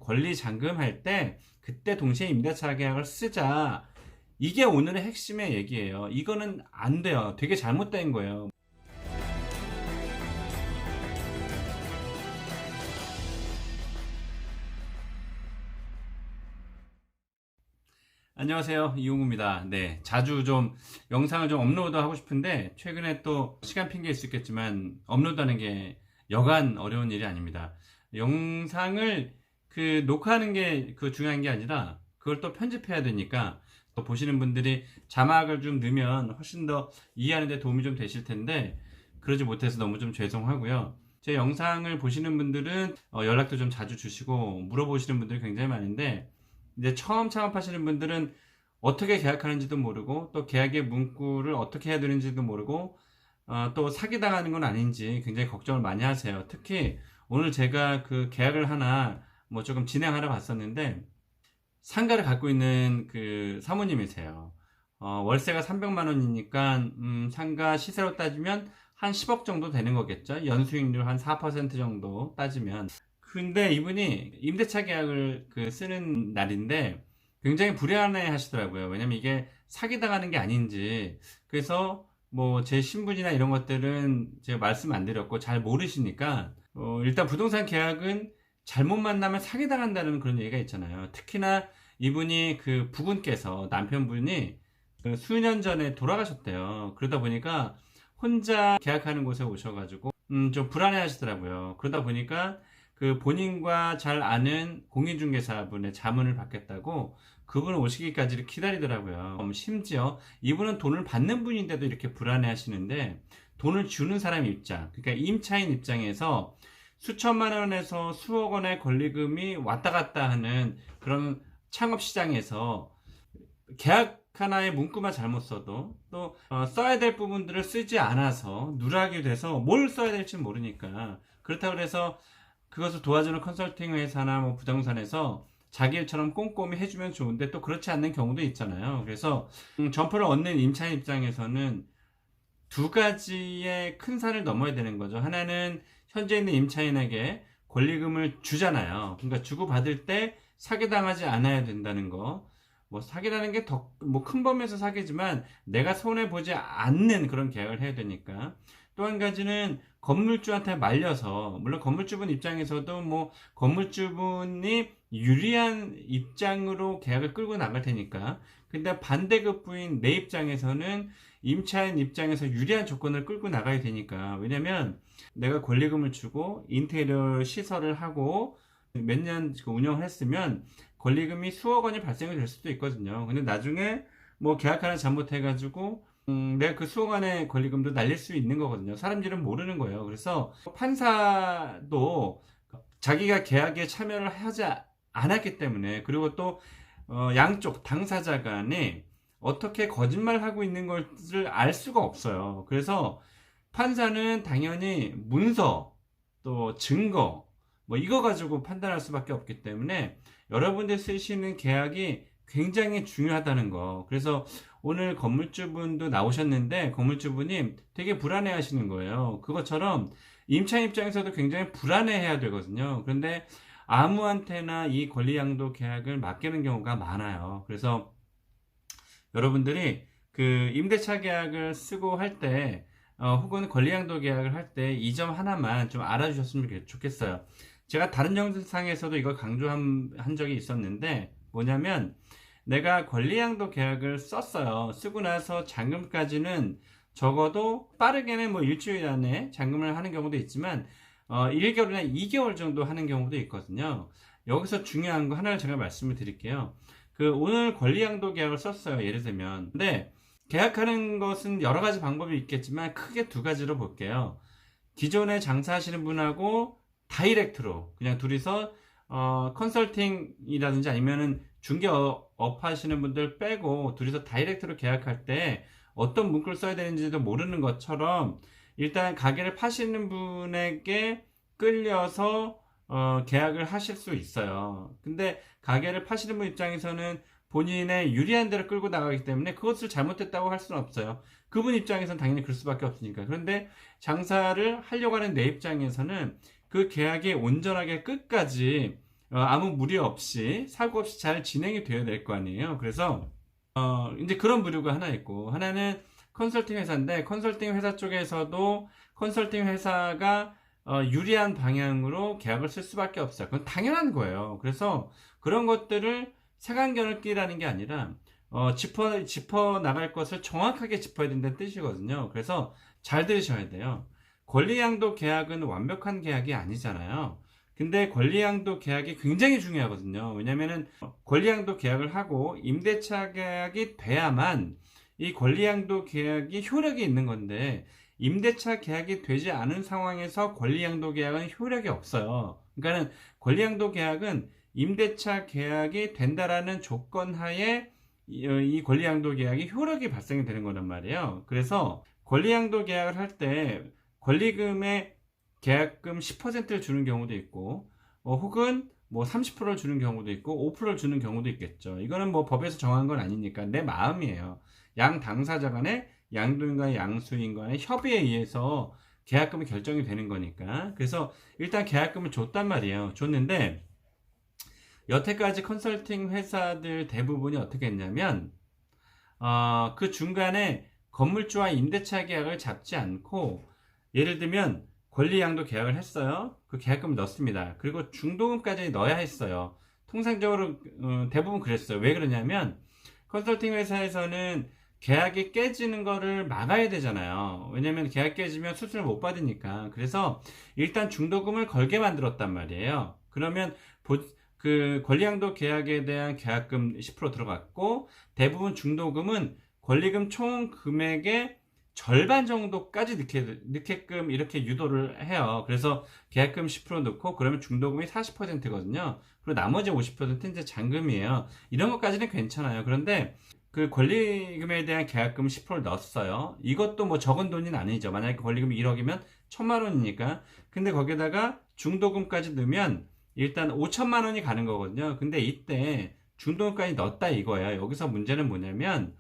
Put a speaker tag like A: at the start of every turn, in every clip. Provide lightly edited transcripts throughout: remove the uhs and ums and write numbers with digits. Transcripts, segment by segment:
A: 권리 잠금할 때 그때 동시에 임대차 계약을 쓰자. 이게 오늘의 핵심의 얘기예요. 이거는 안 돼요. 되게 잘못된 거예요. 안녕하세요, 이용우입니다. 네, 자주 좀 영상을 좀 업로드 하고 싶은데 최근에 또 시간 핑계일 수 있겠지만 업로드하는 게 여간 어려운 일이 아닙니다. 영상을 녹화하는 게 중요한 게 아니라 그걸 또 편집해야 되니까 또 보시는 분들이 자막을 좀 넣으면 훨씬 더 이해하는 데 도움이 좀 되실 텐데 그러지 못해서 너무 좀 죄송하고요. 제 영상을 보시는 분들은 연락도 좀 자주 주시고 물어보시는 분들이 굉장히 많은데 이제 처음 창업하시는 분들은 어떻게 계약하는지도 모르고 또 계약의 문구를 어떻게 해야 되는지도 모르고 또 사기당하는 건 아닌지 굉장히 걱정을 많이 하세요. 특히 오늘 제가 계약을 하나 뭐 조금 진행하러 갔었는데 상가를 갖고 있는 사모님이세요. 월세가 300만 원이니까 상가 시세로 따지면 한 10억 정도 되는 거겠죠. 연수익률 한 4% 정도 따지면. 근데 이분이 임대차 계약을 쓰는 날인데 굉장히 불안해 하시더라고요. 왜냐면 이게 사기당하는 게 아닌지. 그래서 뭐 제 신분이나 이런 것들은 제가 말씀 안 드렸고 잘 모르시니까 일단 부동산 계약은 잘못 만나면 사기당한다는 그런 얘기가 있잖아요. 특히나 이분이 부군께서 남편분이 수년 전에 돌아가셨대요. 그러다 보니까 혼자 계약하는 곳에 오셔가지고 좀 불안해 하시더라고요. 그러다 보니까 본인과 잘 아는 공인중개사분의 자문을 받겠다고 그분 오시기까지를 기다리더라고요. 심지어 이분은 돈을 받는 분인데도 이렇게 불안해 하시는데 돈을 주는 사람 입장, 그러니까 임차인 입장에서 수천만 원에서 수억 원의 권리금이 왔다 갔다 하는 그런 창업시장에서 계약 하나의 문구만 잘못 써도 또 써야 될 부분들을 쓰지 않아서 누락이 돼서 뭘 써야 될지 모르니까 그렇다고 해서 그것을 도와주는 컨설팅 회사나 뭐 부동산에서 자기 일처럼 꼼꼼히 해주면 좋은데 또 그렇지 않는 경우도 있잖아요. 그래서 점포를 얻는 임차인 입장에서는 두 가지의 큰 산을 넘어야 되는 거죠. 하나는 현재 있는 임차인에게 권리금을 주잖아요. 그러니까 주고받을 때 사기당하지 않아야 된다는 거. 뭐 사기라는 게 더 뭐 큰 범위에서 사기지만 내가 손해보지 않는 그런 계약을 해야 되니까. 또 한 가지는 건물주한테 말려서, 물론 건물주분 입장에서도 뭐 건물주분이 유리한 입장으로 계약을 끌고 나갈 테니까. 근데 반대급부인 내 입장에서는 임차인 입장에서 유리한 조건을 끌고 나가야 되니까. 왜냐면 내가 권리금을 주고 인테리어 시설을 하고 몇 년 운영을 했으면 권리금이 수억 원이 발생이 될 수도 있거든요. 근데 나중에 뭐 계약 하나 잘못해가지고 내가 수억 원의 권리금도 날릴 수 있는 거거든요. 사람들은 모르는 거예요. 그래서 판사도 자기가 계약에 참여를 하지 않았기 때문에, 그리고 또 양쪽 당사자 간에 어떻게 거짓말하고 있는 것을 알 수가 없어요. 그래서 판사는 당연히 문서 또 증거 뭐 이거 가지고 판단할 수밖에 없기 때문에 여러분들 쓰시는 계약이 굉장히 중요하다는 거. 그래서 오늘 건물주분도 나오셨는데 건물주분이 되게 불안해 하시는 거예요. 그것처럼 임차인 입장에서도 굉장히 불안해 해야 되거든요. 그런데 아무한테나 이 권리양도 계약을 맡기는 경우가 많아요. 그래서 여러분들이 임대차 계약을 쓰고 할 때 혹은 권리양도 계약을 할 때 이 점 하나만 좀 알아주셨으면 좋겠어요. 제가 다른 영상에서도 이걸 강조한 적이 있었는데 뭐냐면 내가 권리양도 계약을 썼어요. 쓰고 나서 잔금까지는 적어도 빠르게는 뭐 일주일 안에 잔금을 하는 경우도 있지만 1개월이나 2개월 정도 하는 경우도 있거든요. 여기서 중요한 거 하나를 제가 말씀을 드릴게요. 오늘 권리양도 계약을 썼어요. 예를 들면. 근데 계약하는 것은 여러 가지 방법이 있겠지만 크게 두 가지로 볼게요. 기존에 장사하시는 분하고 다이렉트로 그냥 둘이서 컨설팅이라든지 아니면은 중개업 하시는 분들 빼고 둘이서 다이렉트로 계약할 때 어떤 문구를 써야 되는지도 모르는 것처럼 일단 가게를 파시는 분에게 끌려서 계약을 하실 수 있어요. 근데 가게를 파시는 분 입장에서는 본인의 유리한 대로 끌고 나가기 때문에 그것을 잘못했다고 할 수는 없어요. 그분 입장에서는 당연히 그럴 수밖에 없으니까. 그런데 장사를 하려고 하는 내 입장에서는 그 계약이 온전하게 끝까지 아무 무리 없이 사고 없이 잘 진행이 되어야 될 거 아니에요. 그래서 이제 그런 부류가 하나 있고, 하나는 컨설팅 회사인데, 컨설팅 회사 쪽에서도 컨설팅 회사가 유리한 방향으로 계약을 쓸 수밖에 없어요. 그건 당연한 거예요. 그래서 그런 것들을 색안경을 끼라는 게 아니라 짚어 나갈 것을 정확하게 짚어야 된다는 뜻이거든요. 그래서 잘 들으셔야 돼요. 권리양도 계약은 완벽한 계약이 아니잖아요. 근데 권리양도 계약이 굉장히 중요하거든요. 왜냐면은 권리양도 계약을 하고 임대차 계약이 돼야만 이 권리양도 계약이 효력이 있는 건데, 임대차 계약이 되지 않은 상황에서 권리양도 계약은 효력이 없어요. 그러니까는 권리양도 계약은 임대차 계약이 된다라는 조건 하에 이 권리양도 계약이 효력이 발생이 되는 거란 말이에요. 그래서 권리양도 계약을 할 때 권리금의 계약금 10%를 주는 경우도 있고, 혹은 뭐 30%를 주는 경우도 있고 5%를 주는 경우도 있겠죠. 이거는 뭐 법에서 정한 건 아니니까 내 마음이에요. 양 당사자 간의, 양도인과 양수인 간의 협의에 의해서 계약금이 결정이 되는 거니까. 그래서 일단 계약금을 줬단 말이에요. 줬는데 여태까지 컨설팅 회사들 대부분이 어떻게 했냐면 그 중간에 건물주와 임대차 계약을 잡지 않고, 예를 들면 권리양도 계약을 했어요. 그 계약금을 넣습니다. 그리고 중도금까지 넣어야 했어요. 통상적으로 대부분 그랬어요. 왜 그러냐면 컨설팅 회사에서는 계약이 깨지는 거를 막아야 되잖아요. 왜냐면 계약 깨지면 수수료를 못 받으니까. 그래서 일단 중도금을 걸게 만들었단 말이에요. 그러면 그 권리양도 계약에 대한 계약금 10% 들어갔고, 대부분 중도금은 권리금 총 금액의 절반 정도까지 넣게끔 이렇게 유도를 해요. 그래서 계약금 10% 넣고, 그러면 중도금이 40%거든요. 그리고 나머지 50%는 이제 잔금이에요. 이런 것까지는 괜찮아요. 그런데 그 권리금에 대한 계약금 10%를 넣었어요. 이것도 뭐 적은 돈이 아니죠. 만약에 권리금이 1억이면 1,000만 원이니까. 근데 거기다가 중도금까지 넣으면 일단 5천만 원이 가는 거거든요. 근데 이때 중도금까지 넣었다 이거예요. 여기서 문제는 뭐냐면,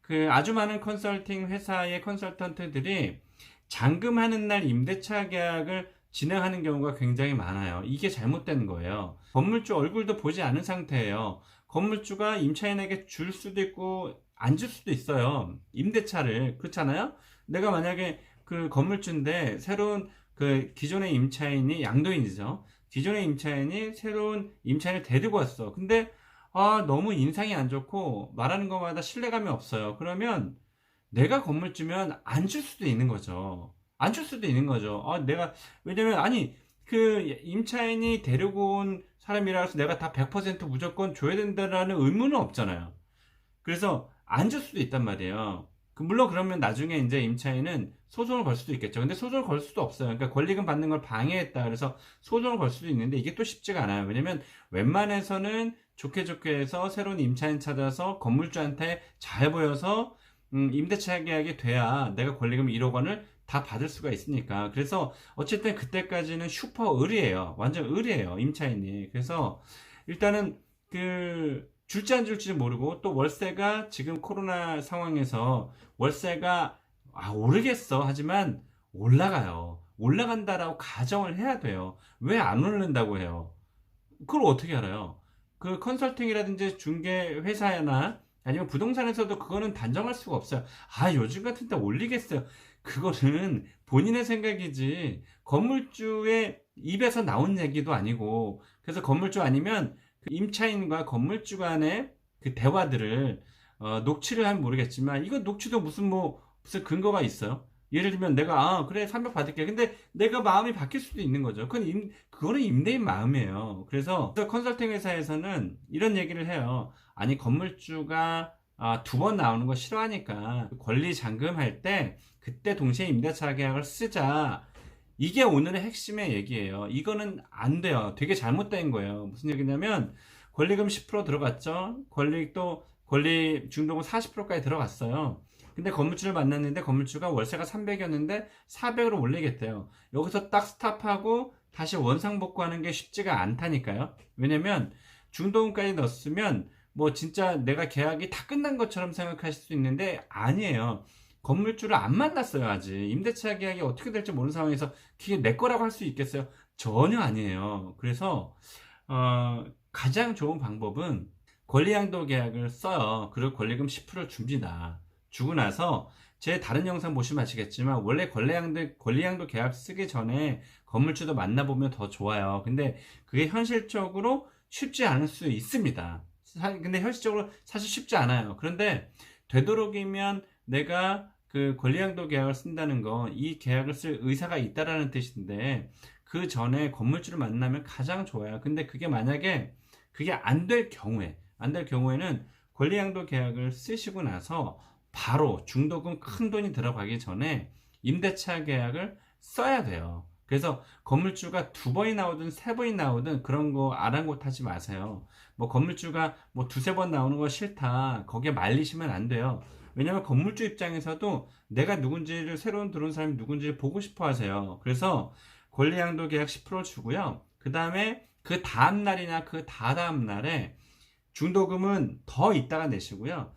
A: 그 아주 많은 컨설팅 회사의 컨설턴트들이 잔금하는 날 임대차 계약을 진행하는 경우가 굉장히 많아요. 이게 잘못된 거예요. 건물주 얼굴도 보지 않은 상태예요. 건물주가 임차인에게 줄 수도 있고 안 줄 수도 있어요. 임대차를. 그렇잖아요? 내가 만약에 그 건물주인데 새로운 그 기존의 임차인이 양도인이죠. 기존의 임차인이 새로운 임차인을 데리고 왔어. 근데 너무 인상이 안 좋고 말하는 것마다 신뢰감이 없어요. 그러면 내가 건물주면 안 줄 수도 있는 거죠. 안 줄 수도 있는 거죠. 왜냐면, 그 임차인이 데리고 온 사람이라 해서 내가 다 100% 무조건 줘야 된다라는 의무는 없잖아요. 그래서 안 줄 수도 있단 말이에요. 물론 그러면 나중에 이제 임차인은 소송을 걸 수도 있겠죠. 근데 소송을 걸 수도 없어요. 그러니까 권리금 받는 걸 방해했다. 그래서 소송을 걸 수도 있는데 이게 또 쉽지가 않아요. 왜냐면 웬만해서는 좋게 해서 새로운 임차인 찾아서 건물주한테 잘 보여서 임대차 계약이 돼야 내가 권리금 1억 원을 다 받을 수가 있으니까. 그래서 어쨌든 그때까지는 슈퍼 을이에요. 완전 을이에요, 임차인이. 그래서 일단은 줄지 안 줄지 모르고, 또 월세가 지금 코로나 상황에서 월세가 오르겠어 하지만 올라가요. 올라간다라고 가정을 해야 돼요. 왜 안 오른다고 해요? 그걸 어떻게 알아요? 그 컨설팅이라든지 중개 회사나 아니면 부동산에서도 그거는 단정할 수가 없어요. 요즘 같은 때 올리겠어요. 그거는 본인의 생각이지 건물주의 입에서 나온 얘기도 아니고. 그래서 건물주 아니면 그 임차인과 건물주 간의 그 대화들을 녹취를 하면 모르겠지만, 이거 녹취도 무슨 근거가 있어요? 예를 들면 내가 그래 300 받을게. 근데 내가 마음이 바뀔 수도 있는 거죠. 그거는 임대인 마음이에요. 그래서 컨설팅 회사에서는 이런 얘기를 해요. 아니, 건물주가 2번 나오는 거 싫어하니까 권리 잔금할 때 그때 동시에 임대차 계약을 쓰자. 이게 오늘의 핵심의 얘기예요. 이거는 안 돼요. 되게 잘못된 거예요. 무슨 얘기냐면, 권리금 10% 들어갔죠. 권리 중도금 40%까지 들어갔어요. 근데 건물주를 만났는데 건물주가 월세가 300이었는데 400으로 올리겠대요. 여기서 딱 스탑하고 다시 원상복구하는 게 쉽지가 않다니까요. 왜냐면 중도금까지 넣었으면 진짜 내가 계약이 다 끝난 것처럼 생각하실 수 있는데 아니에요. 건물주를 안 만났어요, 아직. 임대차 계약이 어떻게 될지 모르는 상황에서 그게 내 거라고 할 수 있겠어요? 전혀 아니에요. 그래서 가장 좋은 방법은 권리양도 계약을 써요. 그리고 권리금 10%를 줍니다. 주고 나서 제 다른 영상 보시면 아시겠지만 원래 권리양도 계약 쓰기 전에 건물주도 만나보면 더 좋아요. 근데 그게 현실적으로 쉽지 않을 수 있습니다. 근데 현실적으로 사실 쉽지 않아요. 그런데 되도록이면 내가 그 권리양도 계약을 쓴다는 건 이 계약을 쓸 의사가 있다라는 뜻인데 그 전에 건물주를 만나면 가장 좋아요. 근데 그게 만약에 그게 안 될 경우에는 권리양도 계약을 쓰시고 나서 바로 중도금 큰 돈이 들어가기 전에 임대차 계약을 써야 돼요. 그래서 건물주가 2번이 나오든 3번이 나오든 그런 거 아랑곳하지 마세요. 뭐 건물주가 뭐 2-3번 나오는 거 싫다, 거기에 말리시면 안 돼요. 왜냐면 건물주 입장에서도 내가 누군지를, 새로운 들어온 사람이 누군지를 보고 싶어 하세요. 그래서 권리양도 계약 10% 주고요. 그 다음에 그 다음 날이나 그 다다음 날에 중도금은 더 이따가 내시고요.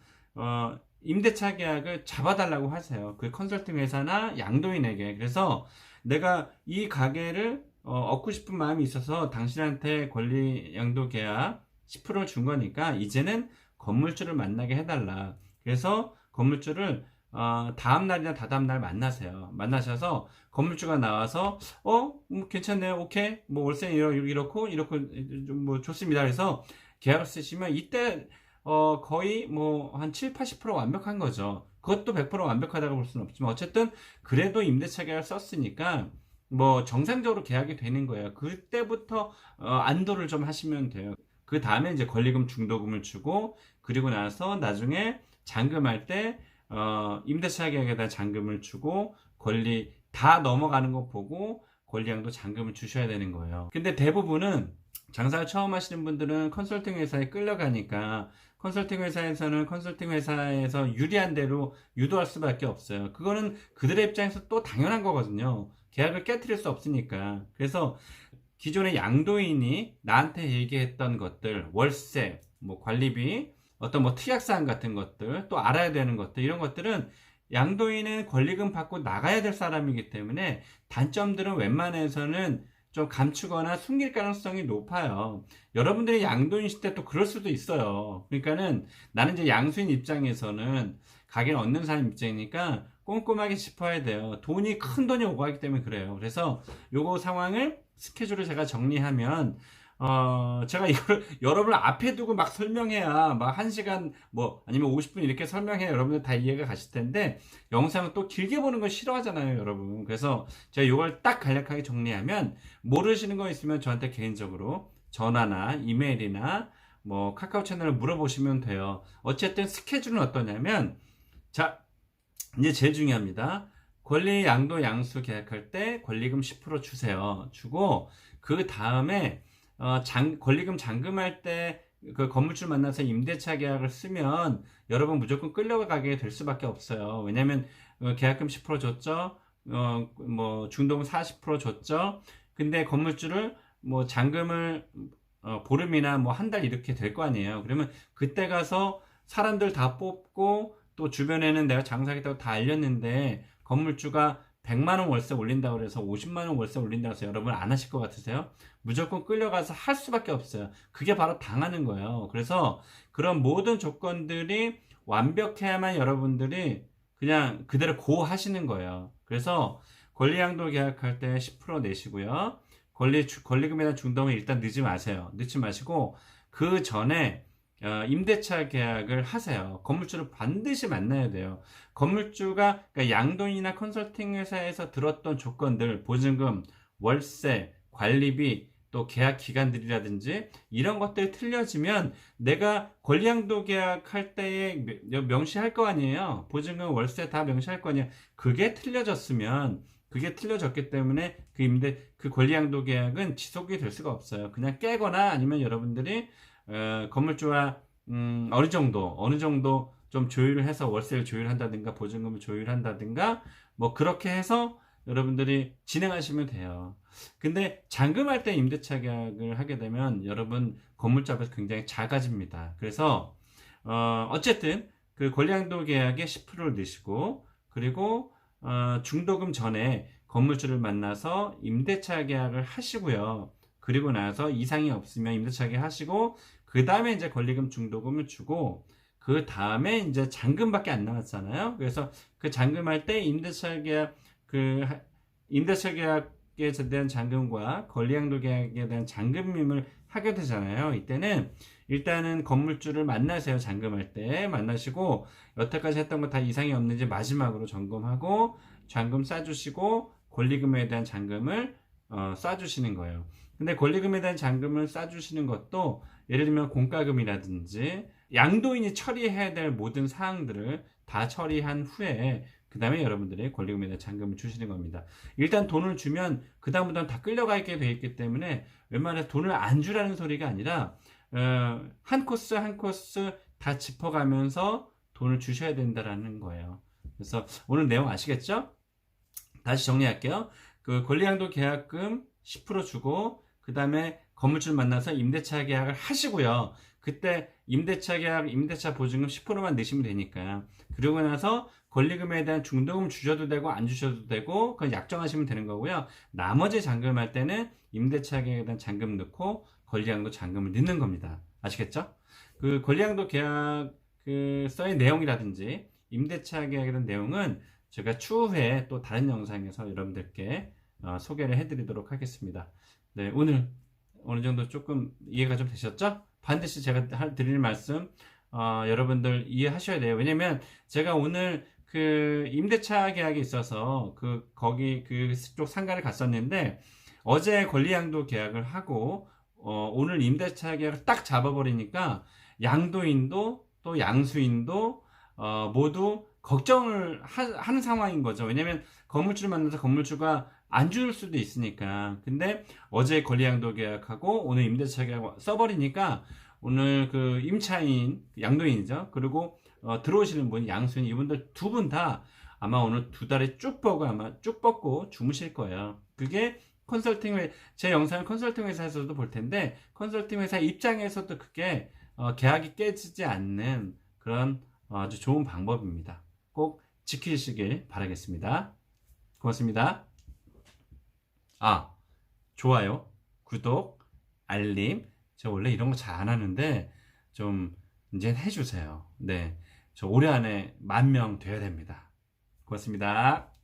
A: 임대차 계약을 잡아달라고 하세요. 그 컨설팅 회사나 양도인에게. 그래서 내가 이 가게를 얻고 싶은 마음이 있어서 당신한테 권리 양도 계약 10%를 준 거니까 이제는 건물주를 만나게 해달라. 그래서 건물주를 다음 날이나 다다음 날 만나세요. 만나셔서 건물주가 나와서 괜찮네요. 오케이. 뭐 월세 이렇고 뭐 좋습니다. 그래서 계약을 쓰시면 이때 거의 뭐 한 7-80% 완벽한 거죠. 그것도 100% 완벽하다고 볼 수는 없지만 어쨌든 그래도 임대차 계약을 썼으니까 뭐 정상적으로 계약이 되는 거예요. 그때부터 안도를 좀 하시면 돼요. 그 다음에 이제 권리금 중도금을 주고 그리고 나서 나중에 잔금할 때 임대차 계약에다 잔금을 주고 권리 다 넘어가는 거 보고 권리양도 잔금을 주셔야 되는 거예요. 근데 대부분은 장사를 처음 하시는 분들은 컨설팅 회사에 끌려가니까 컨설팅 회사에서는 컨설팅 회사에서 유리한 대로 유도할 수밖에 없어요. 그거는 그들의 입장에서 또 당연한 거거든요. 계약을 깨트릴 수 없으니까. 그래서 기존의 양도인이 나한테 얘기했던 것들, 월세, 뭐 관리비, 어떤 뭐 특약사항 같은 것들, 또 알아야 되는 것들, 이런 것들은 양도인은 권리금 받고 나가야 될 사람이기 때문에 단점들은 웬만해서는 좀 감추거나 숨길 가능성이 높아요. 여러분들이 양도인이실 때 또 그럴 수도 있어요. 그러니까는 나는 이제 양수인 입장에서는 가게를 얻는 사람 입장이니까 꼼꼼하게 짚어야 돼요. 큰 돈이 오고 하기 때문에 그래요. 그래서 요거 상황을 스케줄을 제가 정리하면 제가 이걸 여러분 앞에 두고 막 설명해야 막 1시간 뭐 아니면 50분 이렇게 설명해야 여러분들 다 이해가 가실 텐데 영상을 또 길게 보는 거 싫어하잖아요, 여러분. 그래서 제가 이걸 딱 간략하게 정리하면 모르시는 거 있으면 저한테 개인적으로 전화나 이메일이나 뭐 카카오 채널을 물어보시면 돼요. 어쨌든 스케줄은 어떠냐면 자, 이제 제일 중요합니다. 권리 양도 양수 계약할 때 권리금 10% 주세요. 주고 그 다음에 권리금 잔금할 때 그 건물주 만나서 임대차 계약을 쓰면 여러분 무조건 끌려가게 될 수밖에 없어요. 왜냐면 계약금 10% 줬죠. 뭐 중도금 40% 줬죠. 근데 건물주를 뭐 잔금을 보름이나 뭐 한 달 이렇게 될 거 아니에요. 그러면 그때 가서 사람들 다 뽑고 또 주변에는 내가 장사하겠다고 다 알렸는데 건물주가 100만원 월세 올린다고 해서 50만원 월세 올린다고 해서 여러분 안 하실 것 같으세요? 무조건 끌려가서 할 수밖에 없어요. 그게 바로 당하는 거예요. 그래서 그런 모든 조건들이 완벽해야만 여러분들이 그냥 그대로 고 하시는 거예요. 그래서 권리양도 계약할 때 10% 내시고요. 권리금에 대한 중도금은 일단 넣지 마세요. 넣지 마시고 그 전에 임대차 계약을 하세요. 건물주를 반드시 만나야 돼요. 건물주가 그러니까 양도인이나 컨설팅 회사에서 들었던 조건들, 보증금, 월세, 관리비, 또 계약 기간들이라든지 이런 것들이 틀려지면 내가 권리양도 계약할 때에 명시할 거 아니에요. 보증금, 월세 다 명시할 거 아니에요. 그게 틀려졌기 때문에 그 권리양도 계약은 지속이 될 수가 없어요. 그냥 깨거나 아니면 여러분들이 건물주와 어느 정도 좀 조율을 해서 월세를 조율한다든가 보증금을 조율한다든가 뭐 그렇게 해서 여러분들이 진행하시면 돼요. 근데 잔금할 때 임대차 계약을 하게 되면 여러분 건물주 앞에서 굉장히 작아집니다. 그래서 어쨌든 그 권리양도 계약에 10%를 넣으시고 그리고 중도금 전에 건물주를 만나서 임대차 계약을 하시고요. 그리고 나서 이상이 없으면 임대차 계약 하시고, 그 다음에 이제 권리금 중도금을 주고, 그 다음에 이제 잔금밖에 안 남았잖아요. 그래서 그 잔금할 때 임대차 계약, 임대차 계약에 대한 잔금과 권리양도 계약에 대한 잔금임을 하게 되잖아요. 이때는 일단은 건물주를 만나세요. 잔금할 때 만나시고, 여태까지 했던 거 다 이상이 없는지 마지막으로 점검하고, 잔금 싸주시고, 권리금에 대한 잔금을 싸주시는 거예요. 근데 권리금에 대한 잔금을 싸주시는 것도 예를 들면 공과금이라든지 양도인이 처리해야 될 모든 사항들을 다 처리한 후에 그 다음에 여러분들의 권리금에 대한 잔금을 주시는 겁니다. 일단 돈을 주면 그 다음부터는 다 끌려가게 돼 있기 때문에 웬만해서 돈을 안 주라는 소리가 아니라 한 코스 한 코스 다 짚어가면서 돈을 주셔야 된다라는 거예요. 그래서 오늘 내용 아시겠죠? 다시 정리할게요. 그 권리양도 계약금 10% 주고 그 다음에 건물주를 만나서 임대차 계약을 하시고요. 그때 임대차 계약, 임대차 보증금 10%만 내시면 되니까. 그러고 나서 권리금에 대한 중도금 주셔도 되고 안 주셔도 되고 그건 약정하시면 되는 거고요. 나머지 잔금할 때는 임대차 계약에 대한 잔금 넣고 권리양도 잔금을 넣는 겁니다. 아시겠죠? 그 권리양도 계약 써의 내용이라든지 임대차 계약에 대한 내용은 제가 추후에 또 다른 영상에서 여러분들께 소개를 해드리도록 하겠습니다. 네, 오늘 어느 정도 조금 이해가 좀 되셨죠? 반드시 제가 드릴 말씀 여러분들 이해하셔야 돼요. 왜냐면 제가 오늘 그 임대차 계약에 있어서 거기 그쪽 상가를 갔었는데 어제 권리양도 계약을 하고 오늘 임대차 계약을 딱 잡아버리니까 양도인도 또 양수인도 모두 걱정을 하는 상황인 거죠. 왜냐면 건물주를 만나서 건물주가 안 줄 수도 있으니까. 근데 어제 권리양도 계약하고 오늘 임대차 계약 써버리니까 오늘 그 임차인 양도인이죠. 그리고 들어오시는 분 양수인 이분들 두 분 다 아마 오늘 두 달에 쭉 뻗고 주무실 거예요. 그게 제 영상을 컨설팅 회사에서도 볼 텐데 컨설팅 회사 입장에서도 그게 계약이 깨지지 않는 그런 아주 좋은 방법입니다. 꼭 지키시길 바라겠습니다. 고맙습니다. 좋아요, 구독, 알림. 저 원래 이런 거 잘 안 하는데 좀 이제 해주세요. 네, 저 올해 안에 10,000명 돼야 됩니다. 고맙습니다.